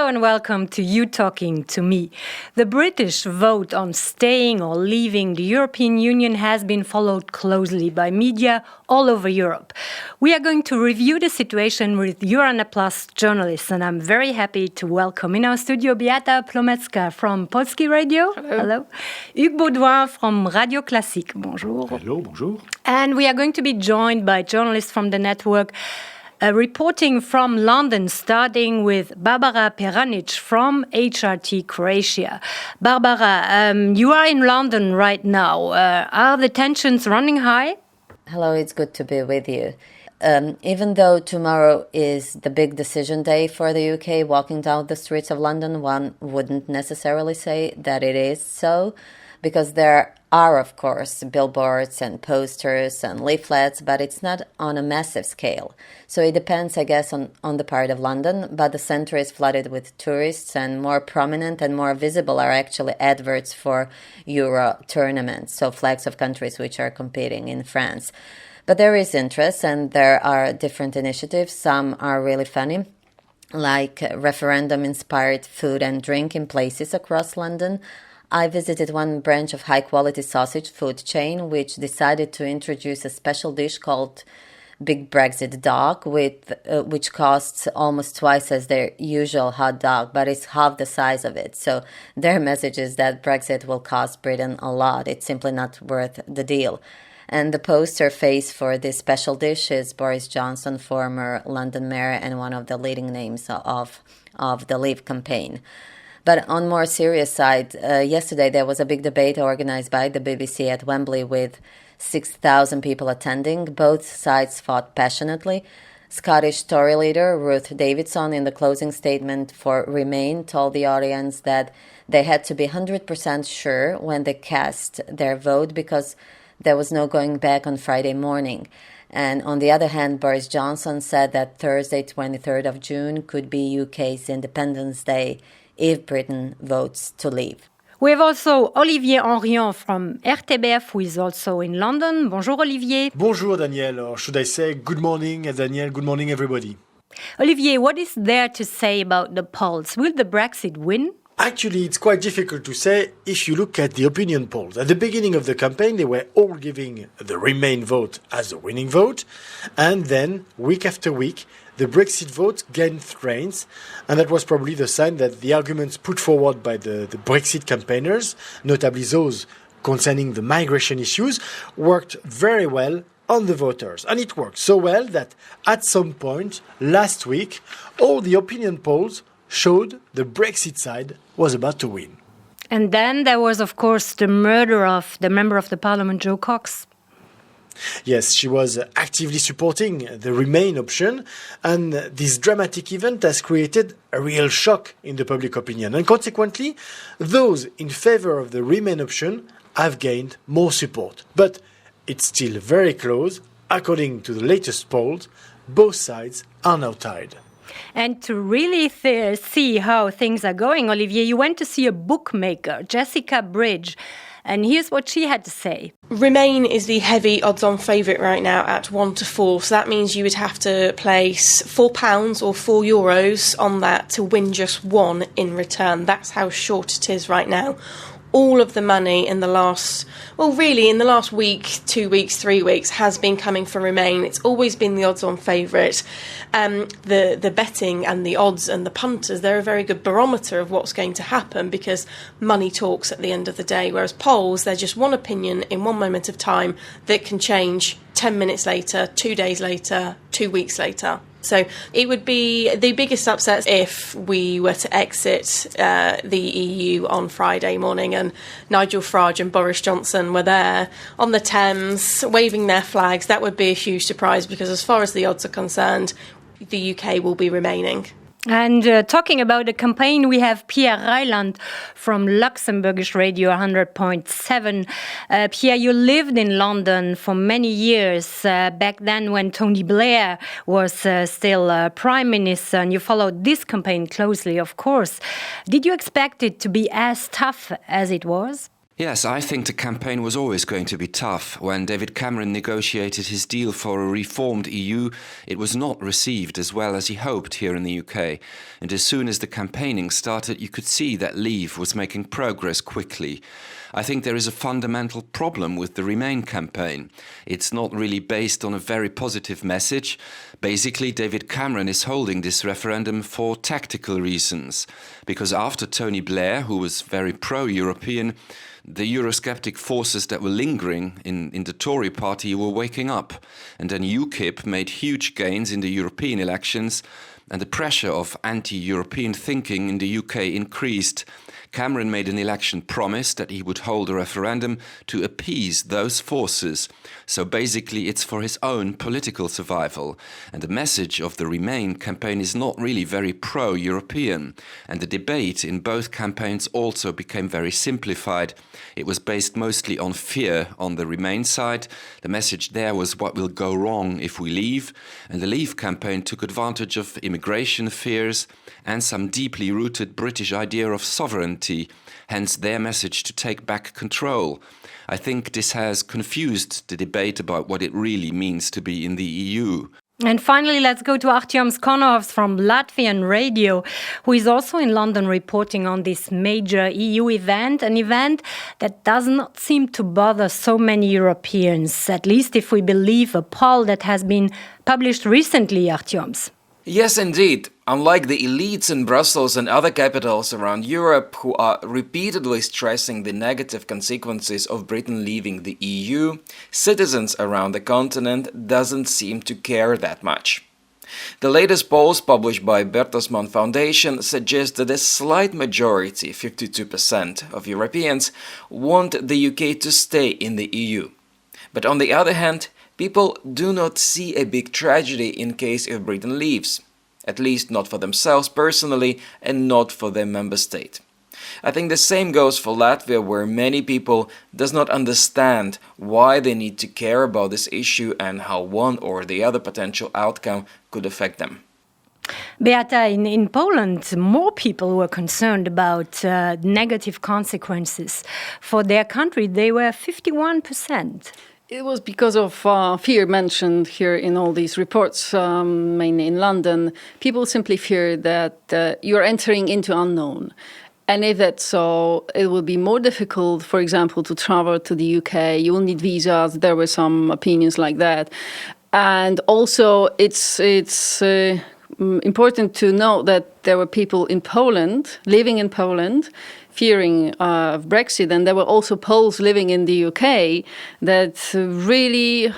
Hello and welcome to You Talking to Me. The British vote on staying or leaving the European Union has been followed closely by media all over Europe. We are going to review the situation with Euranet Plus journalists, and I'm very happy to welcome in our studio Beata Plomecka from Polski Radio. Hello. Hugues Baudouin from Radio Classique. Bonjour. Hello, bonjour. And we are going to be joined by journalists from the network reporting from London, starting with Barbara Peranic from HRT Croatia. Barbara, you are in London right now. Are the tensions running high? Hello, it's good to be with you. Even though tomorrow is the big decision day for the UK, walking down the streets of London, one wouldn't necessarily say that it is so, because there are, of course, billboards and posters and leaflets, but it's not on a massive scale. So it depends, I guess, on the part of London, but the centre is flooded with tourists, and more prominent and more visible are actually adverts for Euro tournaments, so flags of countries which are competing in France. But there is interest, and there are different initiatives. Some are really funny, like referendum-inspired food and drink in places across London. I visited one branch of high-quality sausage food chain, which decided to introduce a special dish called Big Brexit Dog, which costs almost twice as their usual hot dog, but is half the size of it. So their message is that Brexit will cost Britain a lot. It's simply not worth the deal. And the poster face for this special dish is Boris Johnson, former London mayor and one of the leading names of the Leave campaign. But on more serious side, yesterday there was a big debate organized by the BBC at Wembley with 6,000 people attending. Both sides fought passionately. Scottish Tory leader Ruth Davidson, in the closing statement for Remain, told the audience that they had to be 100% sure when they cast their vote because there was no going back on Friday morning. And on the other hand, Boris Johnson said that Thursday, 23rd of June, could be UK's Independence Day if Britain votes to leave. We have also Olivier Henrion from RTBF, who is also in London. Bonjour, Olivier. Bonjour, Danièle, or should I say good morning, Danièle, good morning, everybody. Olivier, what is there to say about the polls? Will the Brexit win? Actually, it's quite difficult to say if you look at the opinion polls. At the beginning of the campaign, they were all giving the Remain vote as the winning vote. And then, week after week, the Brexit vote gained strength. And that was probably the sign that the arguments put forward by the Brexit campaigners, notably those concerning the migration issues, worked very well on the voters. And it worked so well that at some point last week, all the opinion polls showed the Brexit side was about to win. And then there was, of course, the murder of the Member of the Parliament, Jo Cox. Yes, she was actively supporting the Remain option, and this dramatic event has created a real shock in the public opinion. And consequently, those in favor of the Remain option have gained more support. But it's still very close. According to the latest polls, both sides are now tied. And to really see how things are going, Olivier, you went to see a bookmaker, Jessica Bridge, and here's what she had to say. Remain is the heavy odds-on favourite right now at 1-4, so that means you would have to place £4 or €4 on that to win just one in return. That's how short it is right now. All of the money in the last week, 2 weeks, 3 weeks has been coming from Remain. It's always been the odds-on favourite. The betting and the odds and the punters, they're a very good barometer of what's going to happen because money talks at the end of the day, whereas polls, they're just one opinion in one moment of time that can change 10 minutes later, 2 days later, 2 weeks later. So it would be the biggest upset if we were to exit the EU on Friday morning and Nigel Farage and Boris Johnson were there on the Thames waving their flags. That would be a huge surprise because as far as the odds are concerned, the UK will be remaining. And talking about the campaign, we have Pierre Ryland from Luxembourgish Radio 100.7. Pierre, you lived in London for many years, back then when Tony Blair was still Prime Minister, and you followed this campaign closely, of course. Did you expect it to be as tough as it was? Yes, I think the campaign was always going to be tough. When David Cameron negotiated his deal for a reformed EU, it was not received as well as he hoped here in the UK. And as soon as the campaigning started, you could see that Leave was making progress quickly. I think there is a fundamental problem with the Remain campaign. It's not really based on a very positive message. Basically, David Cameron is holding this referendum for tactical reasons. Because after Tony Blair, who was very pro-European, the Eurosceptic forces that were lingering in the Tory party were waking up. And then UKIP made huge gains in the European elections, and the pressure of anti-European thinking in the UK increased. Cameron made an election promise that he would hold a referendum to appease those forces. So basically it's for his own political survival. And the message of the Remain campaign is not really very pro-European. And the debate in both campaigns also became very simplified. It was based mostly on fear on the Remain side. The message there was what will go wrong if we leave. And the Leave campaign took advantage of immigration fears and some deeply rooted British idea of sovereignty, hence their message to take back control. I think this has confused the debate about what it really means to be in the EU. And finally, let's go to Artyoms Konovs from Latvian Radio, who is also in London reporting on this major EU event, an event that does not seem to bother so many Europeans, at least if we believe a poll that has been published recently, Artyoms. Yes, indeed. Unlike the elites in Brussels and other capitals around Europe who are repeatedly stressing the negative consequences of Britain leaving the EU, citizens around the continent doesn't seem to care that much. The latest polls published by Bertelsmann Foundation suggest that a slight majority, 52% of Europeans, want the UK to stay in the EU. But on the other hand, people do not see a big tragedy in case if Britain leaves, at least not for themselves personally and not for their member state. I think the same goes for Latvia, where many people does not understand why they need to care about this issue and how one or the other potential outcome could affect them. Beata, in Poland, more people were concerned about negative consequences for their country. They were 51%. It was because of fear mentioned here in all these reports, mainly in London. People simply fear that you're entering into unknown. And if that's so, it will be more difficult, for example, to travel to the UK. You will need visas. There were some opinions like that. And also, it's important to note that there were people in Poland, living in Poland, fearing of Brexit, and there were also Poles living in the UK that really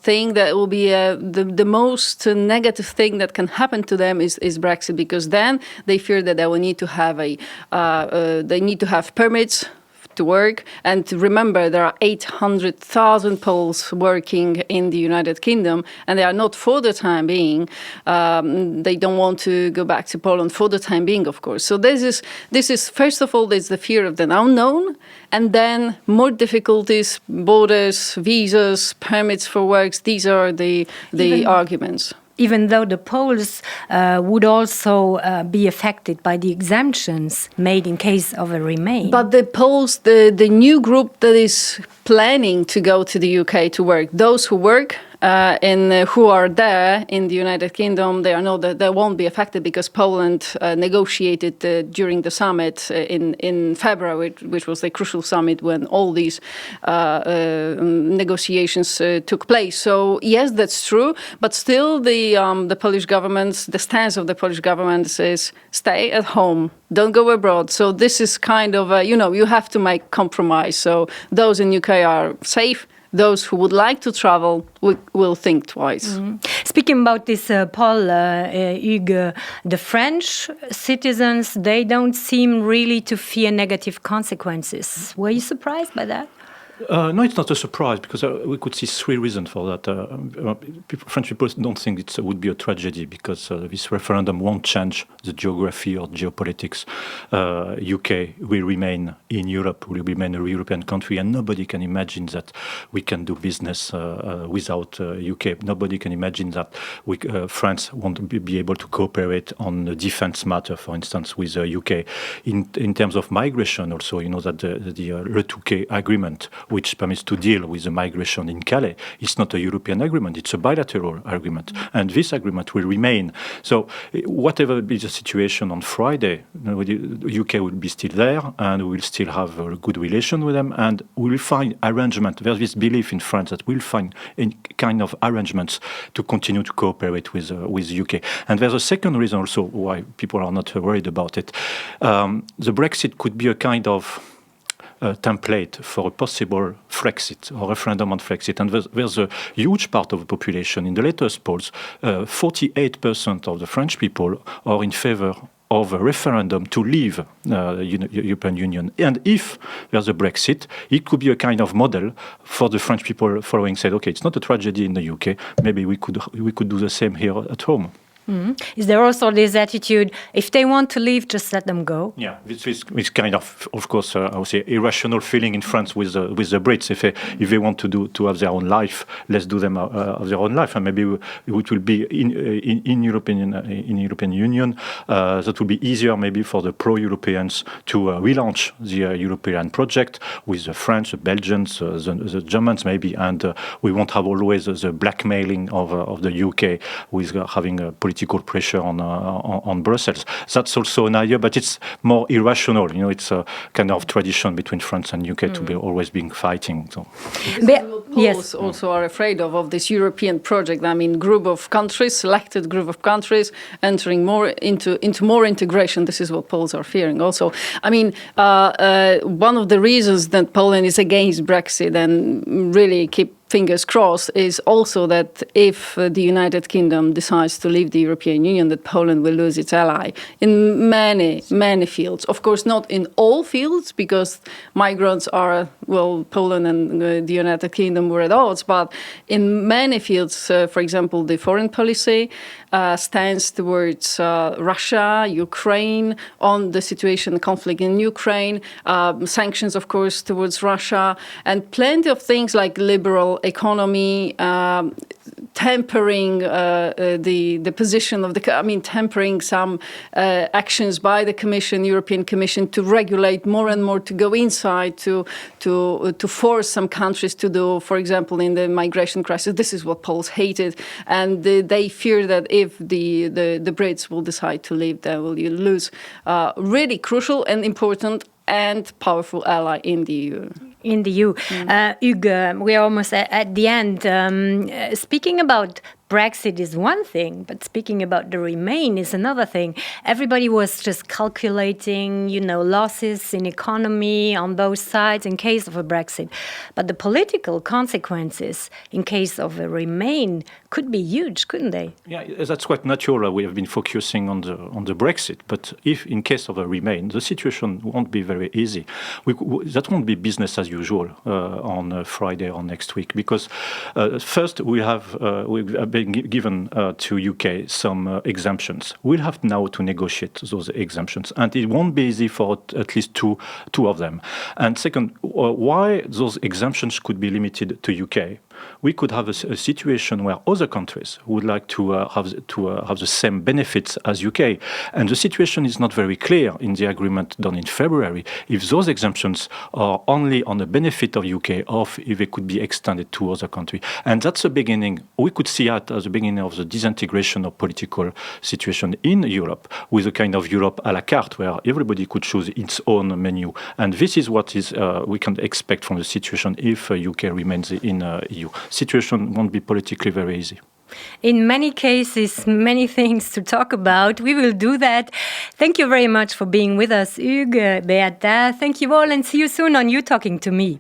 think that it will be the most negative thing that can happen to them is Brexit, because then they fear that they will need to have permits to work. And remember, there are 800,000 Poles working in the United Kingdom, and they are not for the time being. They don't want to go back to Poland for the time being, of course. So this is first of all, there's the fear of the unknown, and then more difficulties, borders, visas, permits for works. These are the arguments. Even though the Poles would also be affected by the exemptions made in case of a Remain. But the Poles, the new group that is planning to go to the UK to work, those who work who are there in the United Kingdom, they won't be affected because Poland negotiated during the summit in February, which was the crucial summit when all these negotiations took place. So yes, that's true, but still the Polish government, the stance of the Polish government is stay at home, don't go abroad. So this is kind of you have to make compromise. So those in UK are safe. Those who would like to travel will think twice. Mm-hmm. Speaking about this poll, Hugues, the French citizens, they don't seem really to fear negative consequences. Were you surprised by that? No, it's not a surprise because we could see three reasons for that. French people don't think it would be a tragedy because this referendum won't change the geography or geopolitics. UK will remain in Europe, will remain a European country, and nobody can imagine that we can do business without UK. Nobody can imagine that France won't be able to cooperate on the defense matter, for instance, with UK. In terms of migration also, you know that the Le Touquet agreement, which permits to deal with the migration in Calais, it's not a European agreement, it's a bilateral agreement. And this agreement will remain. So whatever be the situation on Friday, the UK will be still there and we will still have a good relation with them and we will find arrangement. There's this belief in France that we'll find any kind of arrangements to continue to cooperate with UK. And there's a second reason also why people are not worried about it. The Brexit could be a kind of template for a possible Frexit or referendum on Frexit. And there's a huge part of the population. In the latest polls, 48% of the French people are in favor of a referendum to leave the European Union. And if there's a Brexit, it could be a kind of model for the French people following, said, okay, it's not a tragedy in the UK, maybe we could do the same here at home. Mm-hmm. Is there also this attitude, if they want to leave, just let them go? Yeah, it's kind of course, I would say, irrational feeling in France with the Brits. If they want to have their own life, let's do them have their own life, and maybe it will be in European Union. That will be easier maybe for the pro-Europeans to relaunch the European project with the French, the Belgians, the Germans maybe, and we won't have always the blackmailing of the UK with having a political pressure on Brussels. That's also an idea, but it's more irrational. You know, it's a kind of tradition between France and UK to be always being fighting. So. Yes, also are afraid of this European project. I mean, group of countries, selected group of countries, entering more into more integration. This is what Poles are fearing. Also, I mean, one of the reasons that Poland is against Brexit and really keep fingers crossed is also that if the United Kingdom decides to leave the European Union, that Poland will lose its ally in many fields. Of course, not in all fields, because migrants are, well, Poland and the United Kingdom were at odds, but in many fields, for example, the foreign policy stance towards Russia, Ukraine, on the situation, the conflict in Ukraine, sanctions, of course, towards Russia, and plenty of things like liberal economy, tempering the position of tempering some actions by the Commission, European Commission, to regulate more and more, to go inside, to force some countries to do, for example, in the migration crisis. This is what Poles hated, and they fear that if the Brits will decide to leave, they will lose really crucial and important and powerful ally in the EU. In the EU. Hugues, we are almost at the end. Speaking about Brexit is one thing, but speaking about the Remain is another thing. Everybody was just calculating, losses in economy on both sides in case of a Brexit. But the political consequences in case of a Remain could be huge, couldn't they? Yeah, that's quite natural. We have been focusing on the Brexit. But if in case of a Remain, the situation won't be very easy. That won't be business as usual on Friday or next week. Because first, we've been given to UK some exemptions. We'll have now to negotiate those exemptions, and it won't be easy for at least two of them. And second, why those exemptions could be limited to UK? We could have a situation where other countries would like to have the same benefits as UK, and the situation is not very clear in the agreement done in February. If those exemptions are only on the benefit of UK, or if they could be extended to other countries, and that's the beginning. We could see that as the beginning of the disintegration of political situation in Europe, with a kind of Europe à la carte, where everybody could choose its own menu. And this is what we can expect from the situation if UK remains in EU. Situation won't be politically very easy. In many cases, many things to talk about. We will do that. Thank you very much for being with us, Hugues, Beata. Thank you all, and see you soon on You Talking to Me.